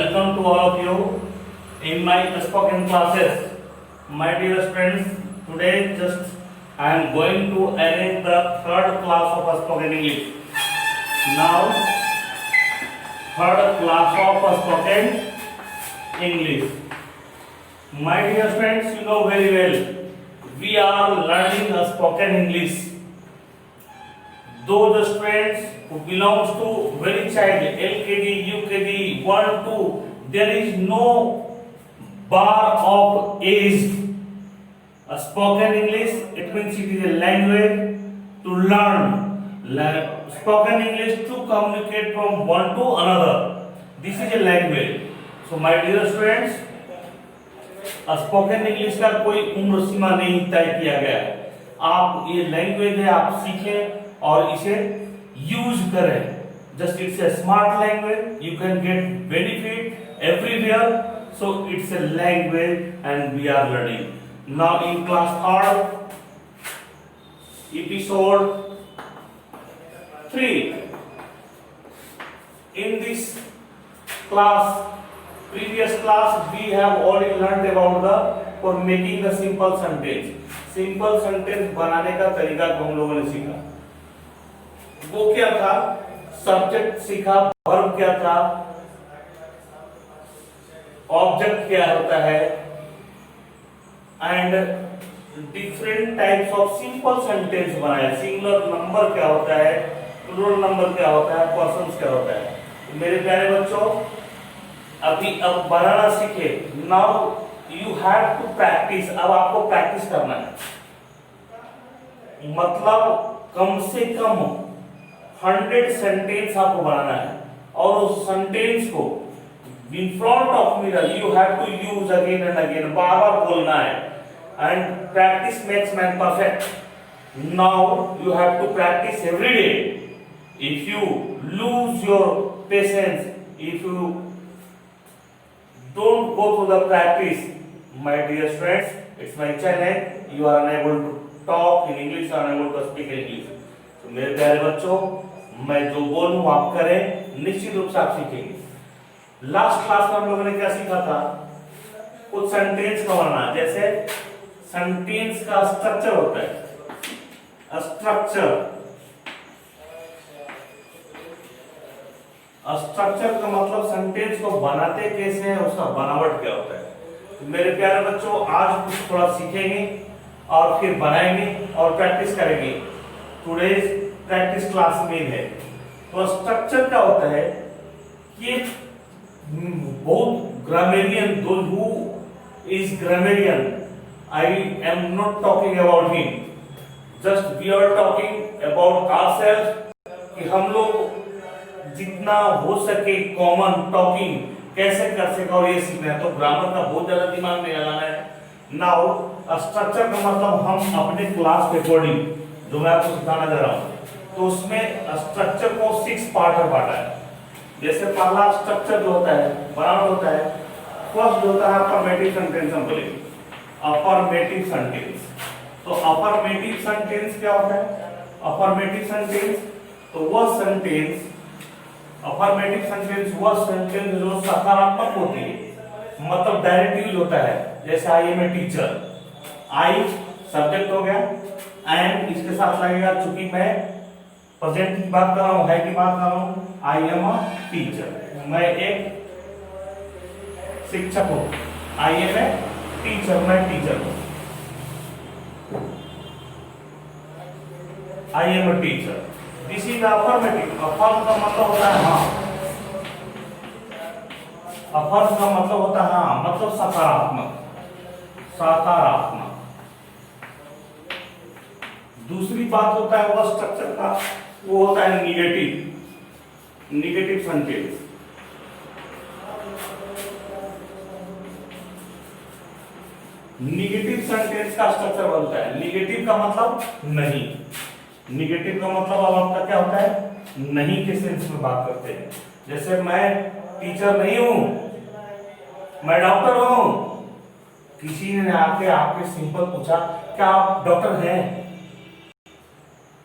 Welcome to all of you in my spoken classes. My dear students, today just I am going to arrange the third class of spoken English. Now, third class of spoken English. My dear students, you know very well, we are learning a spoken English. Those students who belongs to very child, LKG, UKG, 1, 2, there is no bar of age. A spoken English, it means it is a language to learn. Spoken English to communicate from one to another. This is a language. So my dear students, spoken English का कोई उम्र सीमा नहीं तय किया गया है। आप ये लैंग्वेज है, आप सीखें और इसे यूज करें। Just it's a smart language, you can get benefit everywhere, so it's a language and we are learning now in class third episode 3। In this class, previous class we have already learned about the for making the simple sentence। simple sentence बनाने का तरीका को हम लोगों ने सीखा। वो क्या था? सब्जेक्ट सीखा, वर्ब क्या था, ऑब्जेक्ट क्या होता है, and different types of simple sentence बनाया। सिंगुलर नंबर क्या होता है, प्लूरल नंबर क्या होता है, पर्सन्स क्या होता है। तो मेरे प्यारे बच्चों, अभी अब बनाना सीखे। Now you have to practise. अब आपको प्रैक्टिस करना है, मतलब कम से कम 100 सेंटेंस आपको बनाना है और उस सेंटेंस को in front of mirror you have to use again and again, बार बार बोलना है। And practice makes man perfect. Now you have to practice every day. If you lose your patience, if you don't go to the practice, my dear friends, it's my challenge, you are unable to talk in English, are unable to speak English। तो मेरे प्यारे बच्चों, मैं जो बोलूं आप करें, निश्चित रूप से आप सीखेंगे। लास्ट क्लास में हम लोगों ने क्या सीखा था? कुछ सेंटेंस का बनाना। जैसे सेंटेंस का स्ट्रक्चर होता है, स्ट्रक्चर। स्ट्रक्चर का मतलब सेंटेंस को बनाते कैसे हैं, उसका बनावट क्या होता है। तो मेरे प्यारे बच्चों, आज कुछ थोड़ा सीखेंगे और फिर बनाएंगे और प्रैक्टिस करेंगे। टुडेज प्रैक्टिस क्लास में है। तो स्ट्रक्चर क्या होता है कि बहुत grammarian, those who is grammarian, I am not talking about him, just we are talking about ourself कि हम लोग जितना हो सके कॉमन टॉकिंग कैसे कर सके और ये सीखना है। तो ग्रामर का बहुत ज्यादा दिमाग में लगाना है। नाउ स्ट्रक्चर का मतलब हम अपने क्लास के अकॉर्डिंग जो मैं आपको सिखाना जा रहा हूँ, तो उसमें स्ट्रक्चर को 6 पार्ट में बांटा है। जैसे पहला स्ट्रक्चर जो होता है, बनावट होता है। फर्स्ट जो होता है अफर्मेटिव सेंटेंस, हम बोलेंगे अफर्मेटिव सेंटेंस। तो अफर्मेटिव सेंटेंस क्या होता है? अफर्मेटिव सेंटेंस तो वह सेंटेंस, अफर्मेटिव सेंटेंस वह सेंटेंस जो सकारात्मक होती है, मतलब डायरेक्ट यूज होता है। जैसे I am a teacher, I subject हो गया, एम इसके साथ लगेगा, चूंकि मैं प्रेजेंट की बात कर रहा हूं, है की बात कर रहा हूं। आई एम अ टीचर, मैं एक शिक्षक हूं। आई एम ए टीचर, मैं टीचर हूं। I am a teacher, this is affirmative. Affirm का मतलब होता है हाँ, अफर्म का मतलब होता है हाँ, मतलब सकारात्मक, सकारात्मक। दूसरी बात होता है वह स्ट्रक्चर का, वो होता है negative, negative sentence. Negative sentence का स्ट्रक्चर बनता है। निगेटिव का मतलब नहीं, निगेटिव का मतलब अब आपका क्या होता है? नहीं के सेंस में बात करते हैं। जैसे मैं टीचर नहीं हूं, मैं डॉक्टर हूं। किसी ने आके आपके सिंपल पूछा क्या आप डॉक्टर हैं,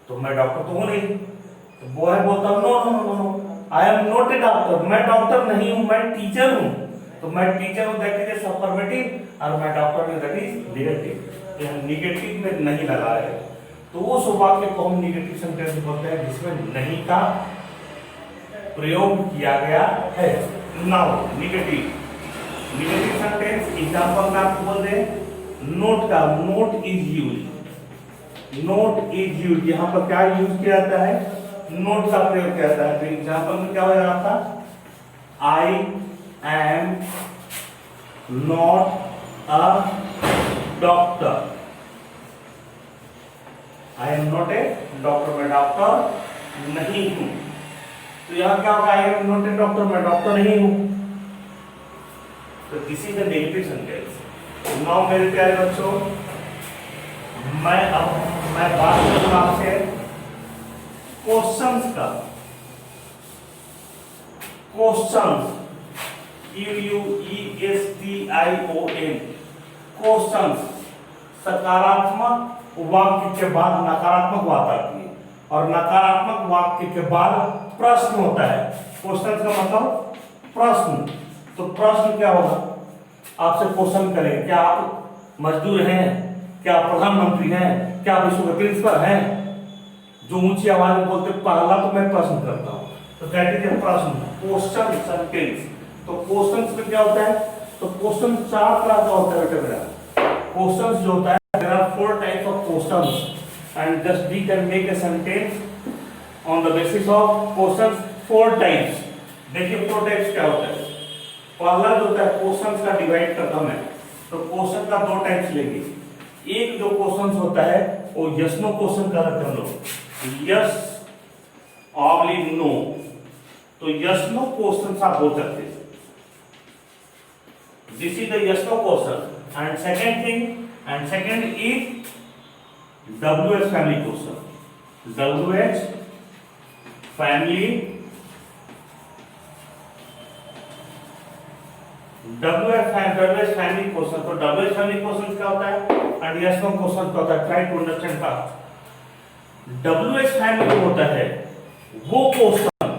तो मैं डॉक्टर तो हूं नहीं, तो वो है बोलता no no no no, I am not a doctor, मैं डॉक्टर नहीं हूं, मैं टीचर हूं। तो मैं टीचर हूं दैट इज अफर्मेटिव, और मैं डॉक्टर हूं दैट इज नेगेटिव। तो हम नेगेटिव में नहीं लगा रहे, तो उस वाक्य को हम नेगेटिव सेंटेंस बोलते हैं जिसमें नहीं का प्रयोग किया गया है। नाउ नेगेटिव सेंटेंस एग्जांपल में आपको बोल दें, नोट का note is use, note is use, यहां पर क्या यूज किया जाता है, नोट का प्रयोग किया जाता है। तो एग्जांपल में क्या हो जाएगा आपका, I am not a doctor, I am not a doctor, मैं डॉक्टर नहीं हूं। तो यहां क्या होगा, आई एम नॉट ए डॉक्टर, मैं डॉक्टर नहीं हूं। तो this is the negative sentence. Now मेरे प्यारे बच्चों, मैं बात करूंगा आपसे क्वेश्चंस का। क्वेश्चंस, QUESTION, क्वेश्चंस, सकारात्मक वाक्य के बाद नकारात्मक बात आती है, और नकारात्मक वाक्य के बाद प्रश्न होता है। क्वेश्चन का मतलब प्रश्न। तो प्रश्न क्या होगा, आपसे क्वेश्चन करेंगे, क्या आप मजदूर हैं, क्या आप प्रधानमंत्री हैं, क्या आप स्कूल के प्रिंसिपल हैं, जो ऊंची आवाज में बोलते, पहला तो मैं प्रश्न करता हूं। तो दैट इज ए प्रश्न, क्वेश्चन सेंटेंस। तो क्वेश्चंस में क्या होता है, तो क्वेश्चन चार तरह का होता है बेटा मेरा। क्वेश्चंस जो होता है, there are 4 types of questions, and just we can make a sentence on the basis of questions 4 types। देखिए 4 टाइप्स क्या होता है। पहला जो होता है क्वेश्चंस का डिवाइड करता हूं मैं, तो क्वेश्चन का 2 टाइप्स लेंगे। एक जो क्वेश्चंस होता है वो यस नो क्वेश्चन का रखते हम लोग, यस ऑब्लिक नो। तो यस नो क्वेश्चंस आप बोल सकते हैं, this is the yes no question. And second thing, and second is WH family question, WH family, WH family question। तो WH family question क्या होता है, and yes no question क्या होता है, try to understand का। WH family होता है वो क्वेश्चन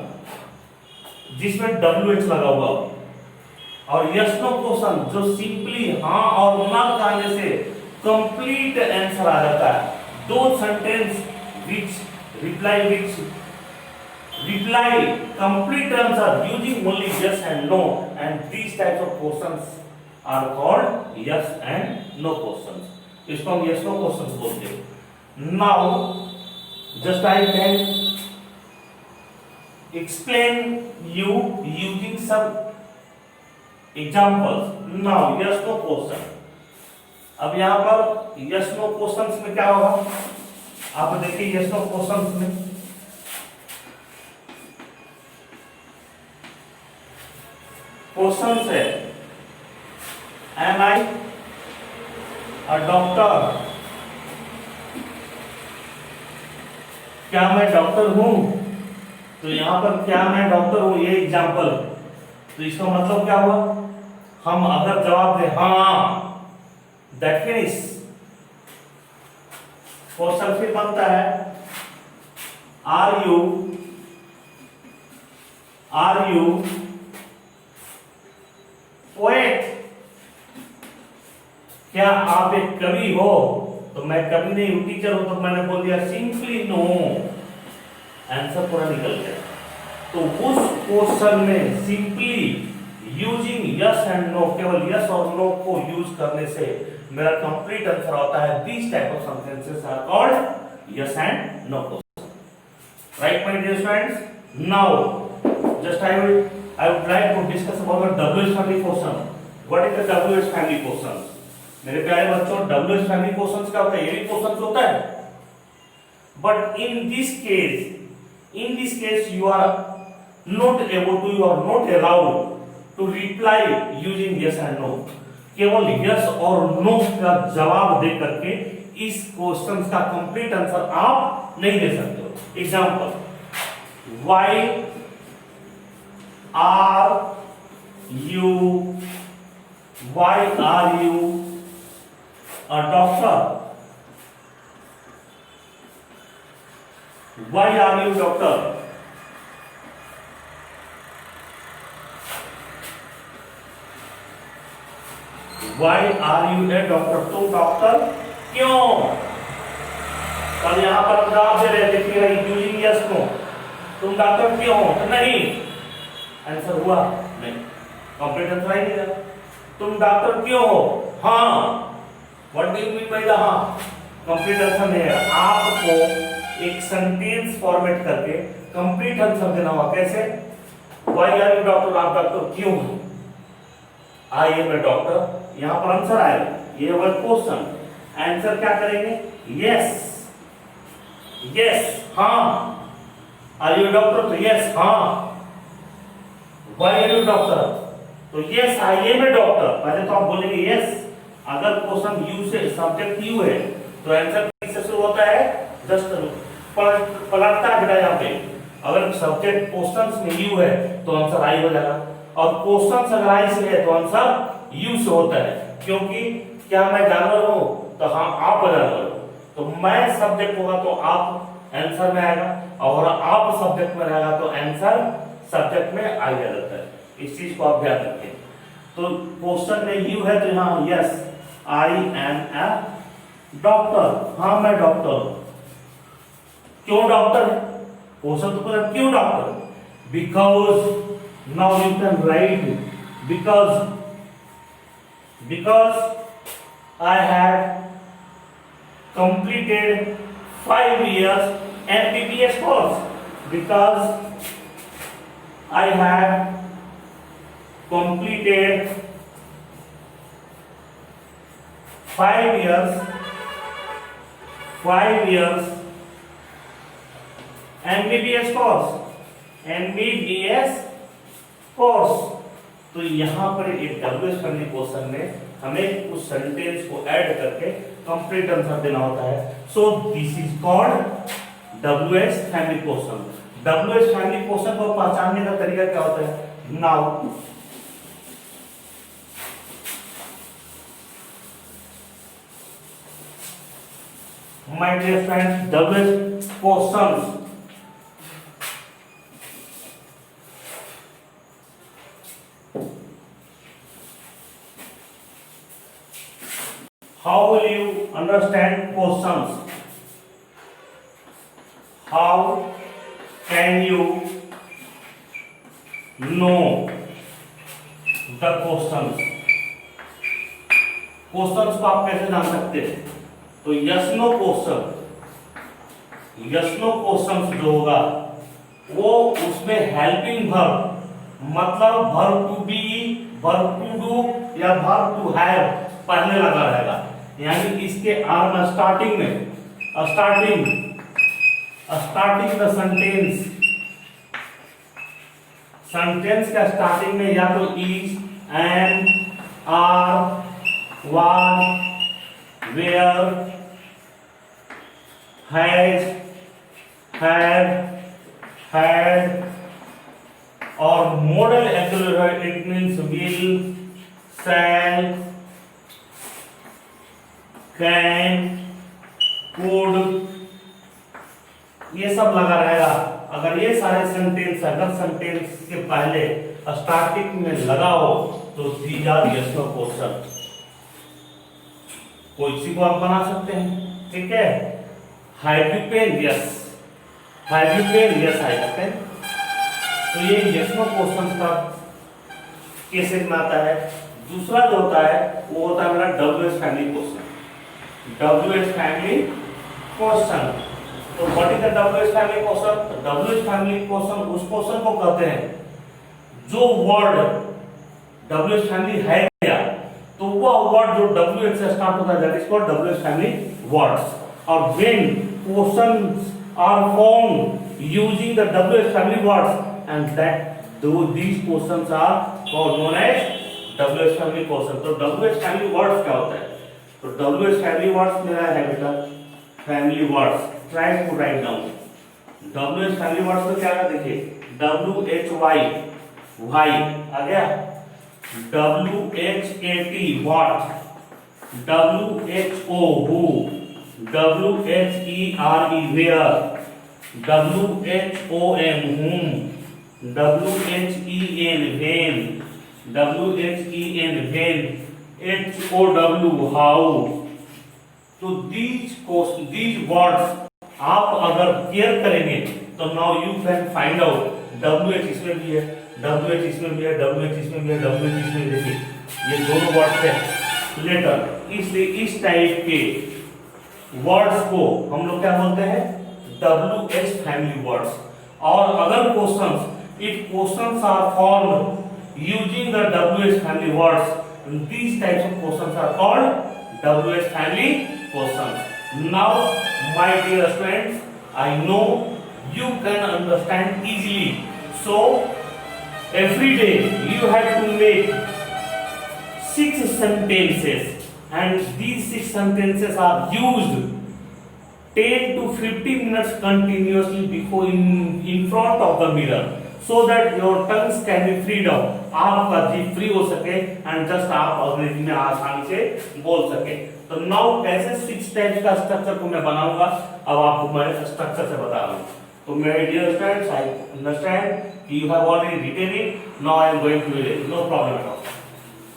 जिसमें WH लगा हुआ हो, और यस नो क्वेश्चन जो सिंपली हाँ और ना कहने से कंप्लीट आंसर आ जाता है। दो sentence which reply complete answer using only yes and no, and these types of questions are called yes and no questions। इसको हम yes no questions बोलते हैं। Now just I can explain you using some examples। now yes no question। अब यहां पर yes no questions में क्या होगा, आप देखिए yes no questions में क्वेश्चन है, एम आई अ डॉक्टर, क्या मैं डॉक्टर हूं। तो यहां पर क्या मैं डॉक्टर हूं, ये एग्जांपल। तो इसका मतलब क्या हुआ, हम अगर जवाब दे हाँ, दैट मीन्स क्वेश्चन फिर बनता है आर यू पोएट, क्या आप एक कवि हो। तो मैं कवि नहीं हूं, टीचर हूं। तो मैंने बोल दिया सिंपली नो, आंसर पूरा निकल गया। तो उस क्वेश्चन में simply using yes and no, केवल यस और नो को यूज करने से मेरा कंप्लीट आंसर होता है। This type of sentences are called yes and no question. Right my dear students, now just I would like to discuss about the WH family question। what is the WH family questions? मेरे प्यारे बच्चों, WH family questions क्या होता है, ये भी question होता है, but in this case you are not able to, you are not allowed to reply using yes and no। केवल yes और no का जवाब दे करके इस क्वेश्चन का कंप्लीट आंसर आप नहीं दे सकते हो। Example, why are you a doctor? Why are you doctor? Why are you a doctor, तुम डॉक्टर क्यों? और यहां पर हम जवाब दे रहे देखिएगा यूजिंग यस को, तुम डॉक्टर क्यों हो? तो नहीं, आंसर हुआ नहीं, कंप्लीट आंसर ही नहीं था। तुम डॉक्टर क्यों हो? हाँ, what do you mean by the हाँ? कंप्लीट आंसर नहीं है। आपको एक सेंटेंस फॉर्मेट करके कंप्लीट आंसर देना होगा। कैसे? व्हाई आर यू डॉक्टर, आप डॉक्टर क्यों हो? आई एम ए डॉक्टर, यहां पर आंसर आएगा, ये वर्ड क्वेश्चन, आंसर क्या करेंगे? यस, यस हाँ। आर यू डॉक्टर, तो यस हाँ। व्हाई आर यू डॉक्टर, तो yes I am a doctor. पहले तो आप बोलेंगे यस। अगर क्वेश्चन यू से, सब्जेक्ट यू है, तो आंसर किससे शुरू होता है? जस्ट पलटता है बेटा यहाँ पे। अगर सब्जेक्ट क्वेश्चंस में यू है तो आंसर आई हो जाएगा, और क्वेश्चंस अगर आई से है तो आंसर यू से होता है। क्योंकि क्या मैं जानवर हूं? तो हाँ, आप जानवर हो, तो मैं सब्जेक्ट होगा तो आप आंसर में आएगा, और आप सब्जेक्ट में रहेगा तो आंसर सब्जेक्ट में आ जाता है। इस चीज को आप ध्यान रखें। तो क्वेश्चन में यू है तो यहाँ yes I am a doctor, हाँ मैं डॉक्टर हूं। क्यों डॉक्टर है? क्वेश्चन तो पूरा क्यों doctor? Because now you can write because I have completed 5 years MBBS course, because I have completed 5 years MBBS course। तो यहाँ पर एक डब्ल्यूएच फैमिली क्वेश्चन में हमें उस सेंटेंस को ऐड करके कंप्लीट आंसर देना होता है। So this is called WH family question. WH family question को पहचानने का तरीका क्या होता है? Now my dear friends, WH questions how will you understand questions? How can you know the questions? Questions को आप कैसे जान सकते हैं? तो यस नो क्वेश्चंस जो होगा वो उसमें हेल्पिंग वर्ब, मतलब verb to be, verb to do या वर्ब टू हैव पहले लगा रहेगा। यानी इसके आर में स्टार्टिंग द सेंटेंस का स्टार्टिंग में या तो is, am, are, was, were, has, had, और modal exclamatory, it means will, shall, can, could, ये सब लगा रहेगा। अगर ये सारे सेंटेंस अगर सेंटेंस के पहले स्टार्टिंग में लगा हो तो these are yes no question. कोई सी को आप बना सकते हैं, ठीक है? Have you pen? Yes. Have you pen? Yes I have pen. तो ये यस नो क्वेश्चन का केसेस में आता है। दूसरा जो होता है वो होता है मेरा WH family question. WH family question, तो what is the WH family question? तो डब्ल्यूएच फैमिली क्वेश्चन उस क्वेश्चन को कहते हैं जो वर्ड डब्ल्यूएच फैमिली है क्या, तो वह वर्ड जो डब्ल्यूएच से स्टार्ट होता है that is called WH family words. और when questions are formed using the WH family words and that these questions are called known as WH family question. तो डब्ल्यूएच फैमिली वर्ड्स क्या होता है? तो WH family words मेरा है बेटा family words. Try to write down WH family words में क्या है? देखिए WHY वाई आ गया, WHAT what, WHO who, WHERE where, WHOM whom, WHEN when, WHEN when, HOW, how. तो these words आप अगर केयर करेंगे तो now you can find out WH इसमें भी है, WH इसमें भी है, WH इसमें भी है, WH इसमें भी है। ये दोनों वर्ड्स है लेटर, इसलिए इस टाइप के वर्ड्स को हम लोग क्या बोलते हैं, WH फैमिली वर्ड्स। और अगर questions, if questions are formed using the WH family words, these types of questions are called WH family questions. Now, my dear students, I know you can understand easily. So, every day you have to make 6 sentences, and these 6 sentences are used 10 to 15 minutes continuously before in front of the mirror, so that your tongues can be freed up, आपका जीभ free हो सके and just आप अंग्रेजी में आसानी से बोल सके। तो नाउ कैसे 6 टाइप्स का स्ट्रक्चर को मैं बनाऊंगा, अब आपको मैं स्ट्रक्चर से बता रहा हूँ। तो मेरे डियर स्टूडेंट्स, आई अंडरस्टैंड कि you have already written it, now I am going to read it, no problem at all.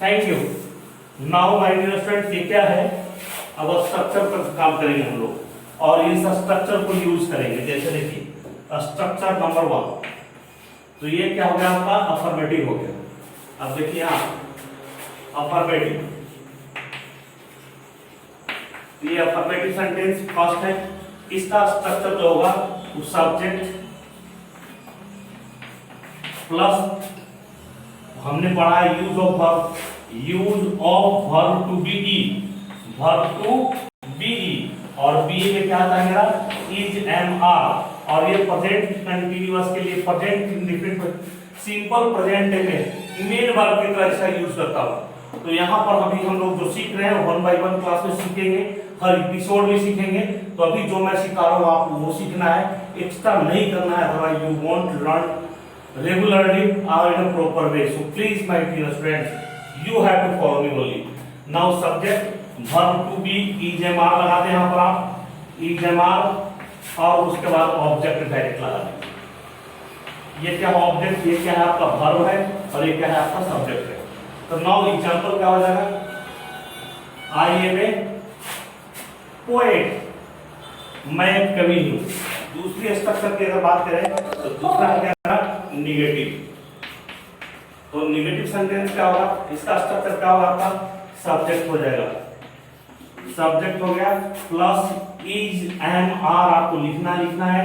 Thank you. Now my dear students, ये क्या है, अब स्ट्रक्चर पर काम करेंगे हम लोग और इस स्ट्रक्चर को यूज करेंगे। जैसे देखिए स्ट्रक्चर नंबर 1, तो ये क्या हो गया आपका, अफर्मेटिव हो गया। अब देखिए यहां अफर्मेटिव, ये अफर्मेटिव सेंटेंस फर्स्ट है। इसका स्ट्रक्चर जो होगा वो सब्जेक्ट प्लस हमने पढ़ा है use of verb, use of verb to be E, verb to be E, और बी में क्या आता है मेरा, इज एम आर, और ये प्रेजेंट कंटीन्यूअस के लिए प्रेजेंट इंडेफिनिट सिंपल प्रेजेंट में मेन वर्ब की तरह इसका यूज करता हूं। तो यहाँ पर अभी हम लोग जो सीख रहे हैं 1 बाय 1 क्लास में सीखेंगे, हर एपिसोड में सीखेंगे। तो अभी जो मैं सिखा रहा हूँ आपको वो सीखना है, एक्स्ट्रा नहीं करना है, otherwise you won't learn regularly और in a proper way. So please my dear students, you have to follow me only. Now subject verb to be, is am are लगाते हैं यहाँ पर आप, इज एम आर, और उसके बाद object direct लगा देंगे। ये क्या ऑब्जेक्ट, ये क्या है आपका वर्ब है, और ये क्या है आपका सब्जेक्ट है। तो नाउ एग्जांपल क्या हो जाएगा, आई एम ए पोएट, मैं एक कवि हूं। दूसरी स्ट्रक्चर की अगर बात करें तो दूसरा है क्या, निगेटिव। तो निगेटिव सेंटेंस क्या होगा, इसका स्ट्रक्चर क्या होगा आपका, सब्जेक्ट हो जाएगा, सब्जेक्ट हो गया प्लस इज एम आर, आपको लिखना है,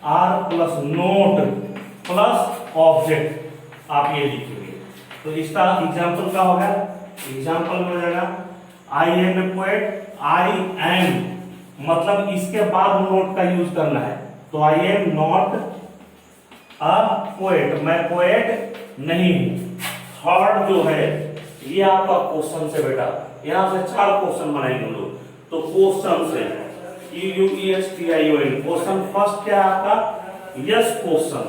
are plus not plus object, आप ये लिखेंगे। तो इसका एग्जांपल क्या होगा, एग्जांपल में हो जाएगा I am a poet, I am मतलब इसके बाद नोट का यूज करना है। तो I am not a poet, मैं पोएट नहीं हूं। थर्ड जो है ये आपका क्वेश्चन से बेटा, यहां से 4 क्वेश्चन बनाएंगे हम लोग। तो क्वेश्चन से QUESTION, क्वेश्चन फर्स्ट क्या है आपका, यस क्वेश्चन,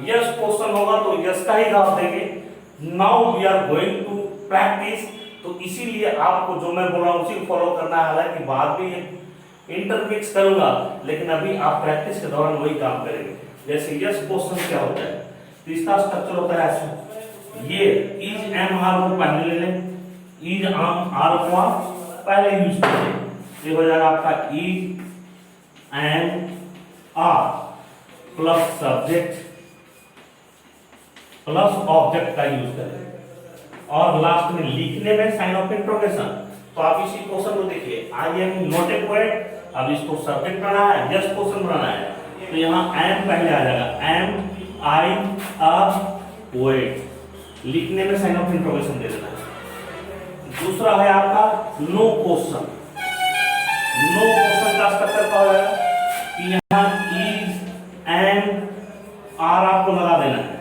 यस क्वेश्चन होगा तो यस का ही जवाब देंगे। Now we are going to practise, तो इसीलिए आपको जो मैं बोल रहा हूं उसी को फॉलो करना है। हालांकि बाद में इंटरमिक्स करूंगा, लेकिन अभी आप प्रैक्टिस के दौरान वही काम करेंगे। जैसे यस क्वेश्चन क्या होता है, तो इसका स्ट्रक्चर होता है ऐसा, ये इज एम आर को पहले ले लें, इज आर को आप पहले यूज करें, ये हो जाएगा आपका is am are plus subject plus object का यूज करें, और लास्ट में लिखने में साइन ऑफ इंट्रोगेशन। तो आप इसी क्वेश्चन को देखिए, आई एम नॉट ए पोएट, अब इसको सब्जेक्ट बनाना है, यस क्वेश्चन बनाना है, तो यहाँ एम पहले आ जाएगा, एम आई अ पोएट, लिखने में साइन ऑफ इंट्रोगेशन दे देना है। दूसरा है आपका नो क्वेश्चन, नो क्वेश्चन का स्ट्रक्चर क्या हो जाएगा कि यहाँ इज एम आर आपको लगा देना है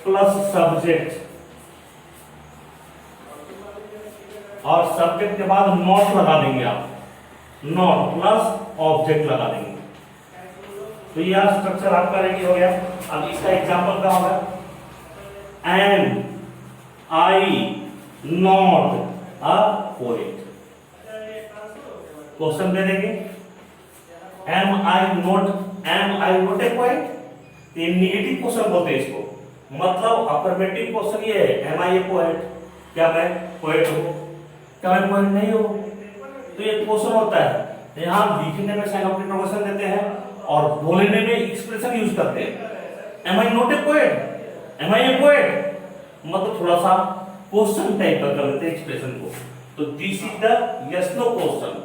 प्लस सब्जेक्ट, और सब्जेक्ट के बाद नॉट लगा देंगे आप, नॉट प्लस ऑब्जेक्ट लगा देंगे। तो यह स्ट्रक्चर आपका रेडी हो गया। अब इसका एग्जांपल क्या होगा, am I not a poet, question दे देंगे am I not a poet, ये नेगेटिव क्वेश्चन बोलते हैं इसको, मतलब अफर्मेटिव क्वेश्चन ये है एम आई ए पोएट, क्या मैं पोएट हूँ? क्या मैं पोएट नहीं हूँ? तो ये क्वेश्चन होता है। यहाँ लिखने में साइन ऑफ इंटरोगेशन देते हैं और बोलने में एक्सप्रेशन यूज करते हैं। Am I not a poet? Am I a poet? मतलब थोड़ा सा क्वेश्चन टाइप का कर देते हैं एक्सप्रेशन को। तो this is the yes no question.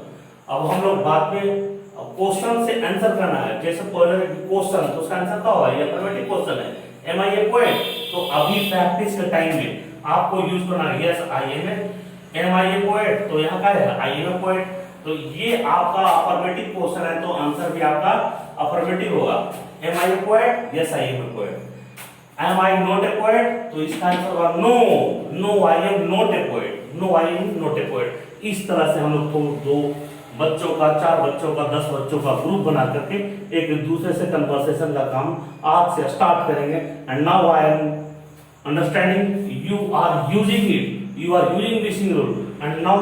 अब हम लोग बाद में क्वेश्चन से आंसर करना है। जैसे पहले क्वेश्चन तो उसका आंसर क्या होगा? ये अफर्मेटिव क्वेश्चन है, एम आई ए पोएट? तो अभी प्रैक्टिस के टाइम में आपको यूज करना है yes I am am I a poet. तो यहाँ क्या है? I am a poet. तो ये आपका अफर्मेटिव क्वेश्चन है, तो आंसर भी आपका अफर्मेटिव होगा। Am I a poet? Yes I am a poet. Am I not a poet? तो इसका आंसर होगा no, no I am not a poet, no I am not a poet. इस तरह से हम लोग को दो बच्चों का, 4 बच्चों का, 10 बच्चों का ग्रुप बना करके एक दूसरे से कन्वर्सेशन का काम आज से स्टार्ट करेंगे। And now I am understanding you are using it, you are using listening rule and now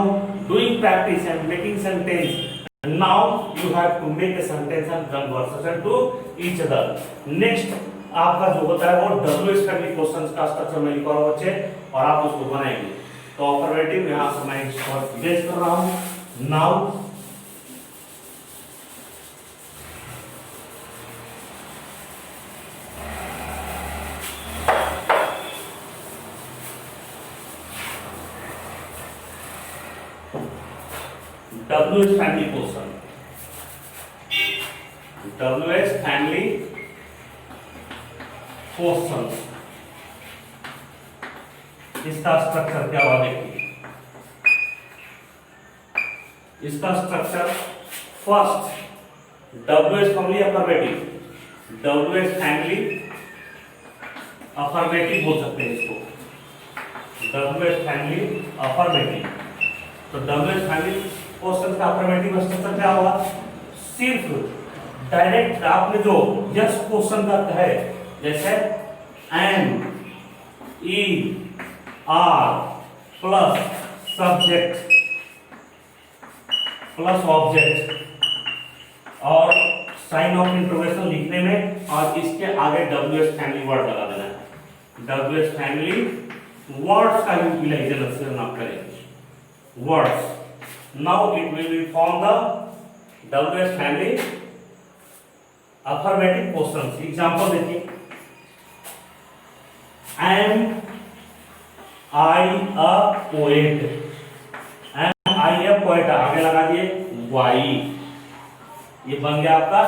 doing practice and making sentence. Now you have to make a sentence and conversation to each other. Next आपका जो होता है वो WH family questions का structure में लिखा हुआ बच्चे, और आप उसको बनाएंगे। तो अफर्मेटिव यहां से मैं इसको गेस कर रहा हूं। Now WH family question, WH family questions, इसका स्ट्रक्चर क्या हुआ देखिए। इसका structure first WH family affirmative, WH family affirmative बोल सकते हैं इसको, WH फैमिली अफर्मेटिव। तो WH फैमिली क्वेश्चन का अफर्मेटिव स्ट्रक्चर क्या होगा? सिर्फ डायरेक्ट आपने जो यस क्वेश्चन का है, जैसे am E are plus subject plus object और साइन ऑफ इंटरोगेशन लिखने में, और इसके आगे WH फैमिली वर्ड लगा देना है। WH फैमिली वर्ड्स का यूटिलाइजेशन आप करें, words. Now it will be form the WH family affirmative questions. Example देखिए, Am I a poet? Am I a poet? आगे लगा दिए Y, ये बन गया आपका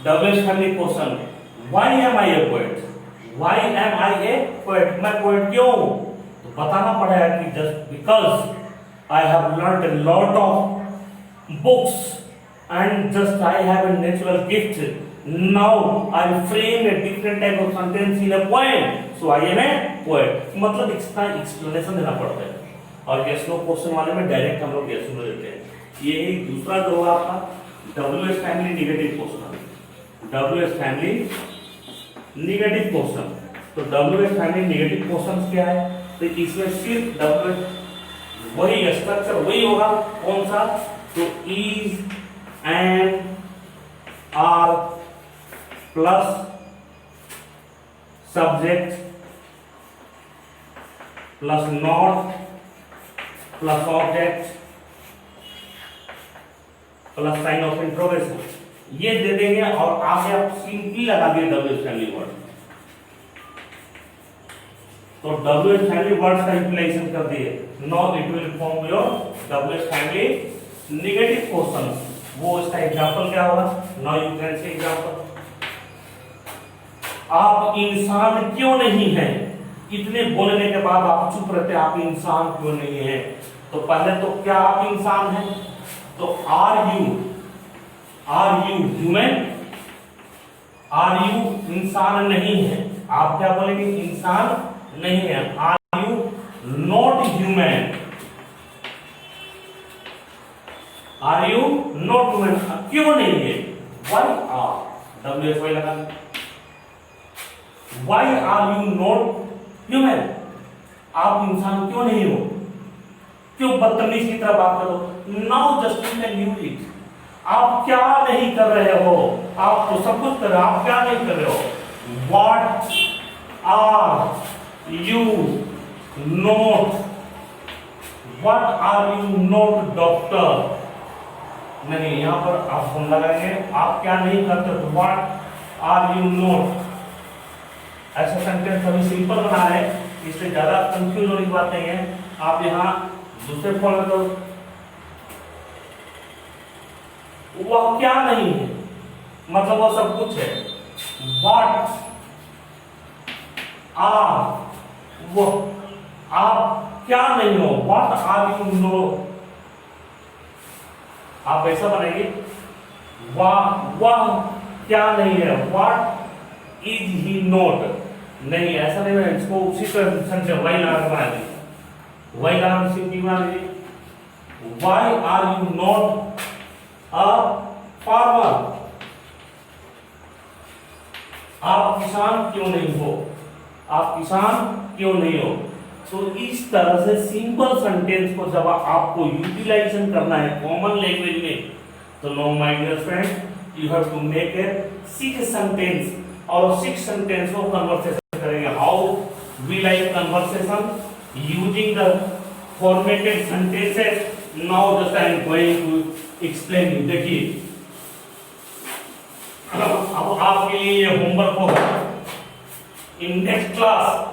WH family question. Why am I a poet? Why am I a poet? मैं poet क्यों? तो बताना पड़ेगा कि just because I have learned a lot of books and just I have a natural gift. Now I frame a different type of sentence in a poem. So I am a poet. मतलब इसका explanation देना पड़ता है, और yes no question वाले में direct हम लोग yes no देते हैं। ये दूसरा जो होगा आपका WH family negative question, WH family negative question. तो WH फैमिली निगेटिव क्वेश्चन क्या है? तो इसमें सिर्फ WH वही स्ट्रक्चर वही होगा, कौन सा? तो is and are plus subject plus not plus object plus sign of interrogation, ये दे देंगे और आगे आप सिंपली लगा दिए WH फैमिली वर्ड। तो WH फैमिली वर्ड्स का यूटिलाइजेशन कर दिए। Now it will form your WH family negative questions. वो इसका एग्जांपल क्या होगा? Now you can say example, आप इंसान क्यों नहीं हैं? इतने बोलने के बाद आप चुप रहते, आप इंसान क्यों नहीं हैं? तो पहले तो क्या आप इंसान हैं? तो are you human? Are you इंसान नहीं है, आप क्या बोलेंगे? इंसान नहीं है। Are you not human? Are you not human? क्यों नहीं है? वाई आर WH वाई लगा, why are you not human? आप इंसान क्यों नहीं हो? क्यों बदतमीज की तरह बात करो? Now just you can use it. आप क्या नहीं कर रहे हो? आप तो सब कुछ कर रहे हो, आप क्या नहीं कर रहे हो? What are you not, what are you not doctor, नहीं यहां पर आप फोन लगाएंगे, आप क्या नहीं करते, व्हाट आर यू नोट। ऐसा सेंटेंस अभी सिंपल बना है, इसलिए ज्यादा कंफ्यूज होने की बात नहीं है। आप यहाँ दूसरे फॉलो करो, वह क्या नहीं है, मतलब वह सब कुछ है। व्हाट आर, वह आप क्या नहीं हो, व्हाट आर यू नो, आप ऐसा बनाएंगे, वह क्या नहीं है, व्हाट इज ही नोट, नहीं ऐसा नहीं है, इसको उसी तरह से वाई लगा बना दीजिए, वाई लगा सिंपली बना दीजिए, why are you not a farmer, आप किसान क्यों नहीं हो, आप किसान क्यों नहीं हो। तो इस तरह से सिंपल सेंटेंस को जब आपको यूटिलाइजेशन करना है कॉमन लैंग्वेज में, तो no my dear friend you have to make a 6 sentence, और 6 सेंटेंस को कन्वर्सेशन करेंगे। How we like conversation using the formatted sentences. Now just I am going to explain you. देखिए अब आपके लिए ये होमवर्क होगा। In next class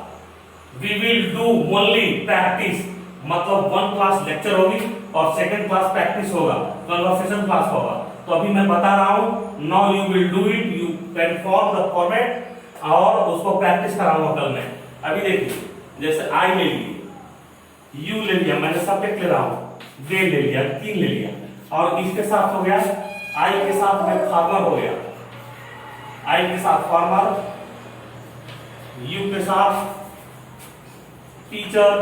we will do only practice, मतलब 1 क्लास लेक्चर होगी और 2nd क्लास प्रैक्टिस होगा, कन्वर्सेशन क्लास होगा। तो अभी मैं बता रहा हूं, now you will do it, you can form the format और उसको प्रैक्टिस कराऊंगा कल मैं। अभी देखिए जैसे आई ले लिए, यू ले लिया, मैंने सब्जेक्ट ले रहा हूं, दे ले लिया, 3 ले लिया, और इसके साथ हो गया आई के साथ में फार्मर हो गया, आई के साथ फार्मर, यू के साथ टीचर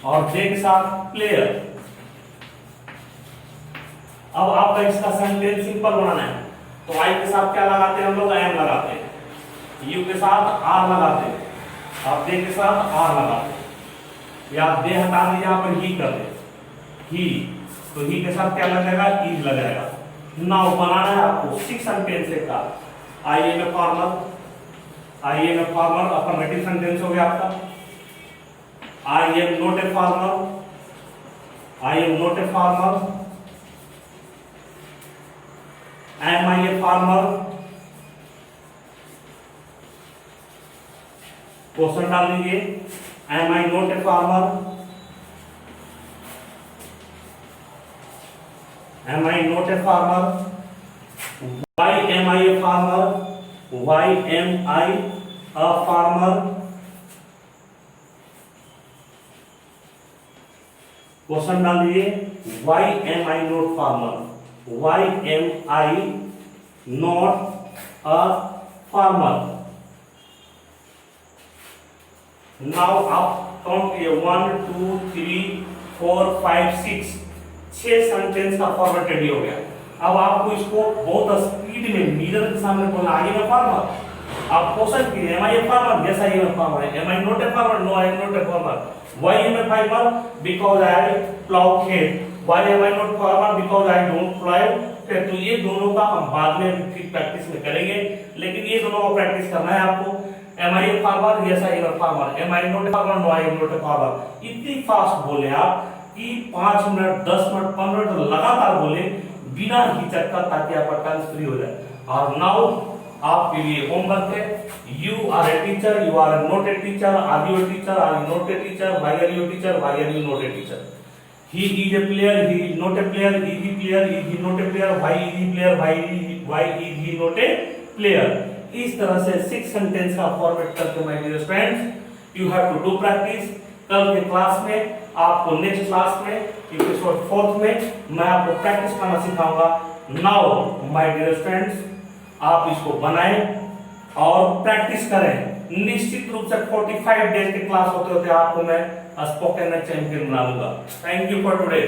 और जे के साथ प्लेयर। अब आपका इसका सेंटेंस सिंपल बनाना है, तो आई के साथ क्या लगाते हैं हम लोग, एम लगाते हैं, यू के साथ आर लगाते हैं, और जे के साथ आर लगाते हैं, या दे हटा दे यहां पर ही कर दे, ही, तो ही के साथ क्या लगेगा, इज लगेगा। नाउ बनाना है आपको 6 सेंटेंस का। I am a farmer, I am a farmer affirmative sentence हो गया आपका। I am not a farmer, I am not a farmer, am I a farmer, question डाल दीजिए, am I not a farmer, am I not a farmer, why am I a farmer, why am I a farmer, question डाल दीजिए, why am I not farmer, why am I not a farmer। Now आप count किए 1 2 3 4 5 6, 6 sentence का format ready हो गया। अब आपको इसको बहुत स्पीड में मिरर के सामने बोलना, आई एम ए फार्मर, आप क्वेश्चन कीजिए, am I a farmer, yes I am a farmer, am I not a farmer, no I am not a farmer, why am a farmer, because I plough खेत, why am I not farmer, because I don't plough खेत। तो ये दोनों का हम बाद में फिर प्रैक्टिस में करेंगे, लेकिन ये दोनों को प्रैक्टिस करना है आपको। Am I a farmer, yes I am a farmer, am I not a farmer, no I am not a farmer. इतनी फास्ट बोले आप कि 5 मिनट 10 मिनट 15 मिनट लगातार बोले बिना हिचक का, ताकि आपका टंग फ्री हो जाए। और नाउ आपके लिए होमवर्क है, you are a teacher, you are not a teacher, are you a teacher, are you not a teacher, why are you teacher, why are you not a teacher, he is a player, he is not a player, is he player, is he not a player, why is he player, why is he not a player. इस तरह से 6 sentence का format करके my dear friends you have to do practice. कल के class में आपको, next class में एपिसोड 4 में मैं आपको प्रैक्टिस करना सिखाऊंगा। नाउ माय डियर फ्रेंड्स आप इसको बनाएं और प्रैक्टिस करें। निश्चित रूप से 45 डेज के क्लास होते होते आपको मैं स्पोकन चैंपियन बना दूंगा। Thank you for today.